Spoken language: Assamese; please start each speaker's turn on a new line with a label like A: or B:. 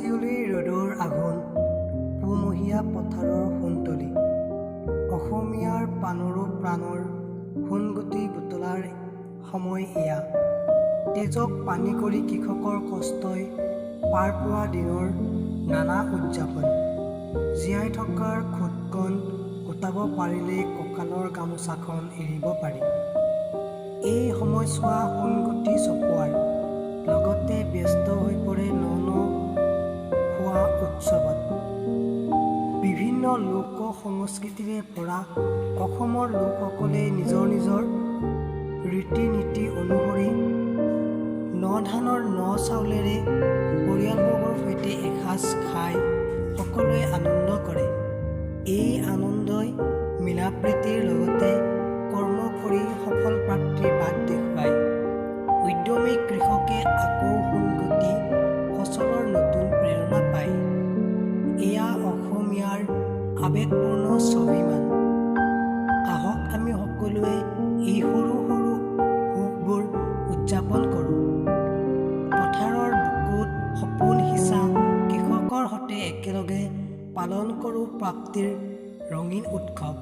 A: চিউলি ৰ'দৰ আঘোণ, পুমহীয়া পথাৰৰ সোণতলী। অসমীয়াৰ প্ৰাণৰো প্ৰাণৰ সোণগুটি বুটলাৰ সময় এয়া। তেজক পানী কৰি কৃষকৰ কষ্টই পাৰ পোৱা দিনৰ নানা উদযাপন। জীয়াই থকাৰ খুদকণ গোটাব পাৰিলেই কঁকালৰ গামোচাখন এৰিব পাৰি। এই সময়ছোৱা সোণগুটি চপোৱাৰ লগতে ব্যস্ত হৈ পৰে ন ন খোৱা উৎসৱত। বিভিন্ন লোক সংস্কৃতিৰে ভৰা অসমৰ লোকসকলে নিজৰ নিজৰ ৰীতি নীতি অনুসৰি ন ধানৰ ন চাউলেৰে পৰিয়ালবৰ্গৰ সৈতে এসাঁজ খাই সকলোৱে আনন্দ কৰে। এই আনন্দই মিলাপ্ৰীতিৰ লগতে কৰ্ম কৰি সফল প্ৰাপ্তিৰ বাট দেখুৱায়। উদ্যমী কৃষকে আকৌ সোণগুটি ফচলৰ নতুন প্ৰেৰণা পায়। এয়া অসমীয়াৰ আৱেগপূৰ্ণ স্বাভিমান। আহক আমি সকলোৱে এই সৰু সৰু সুখবোৰ উদযাপন কৰোঁ। পথাৰৰ বুকুত সপোন সিঁচা কৃষকৰ সৈতে একেলগে পালন কৰোঁ প্ৰাপ্তিৰ ৰঙীন উৎসৱ।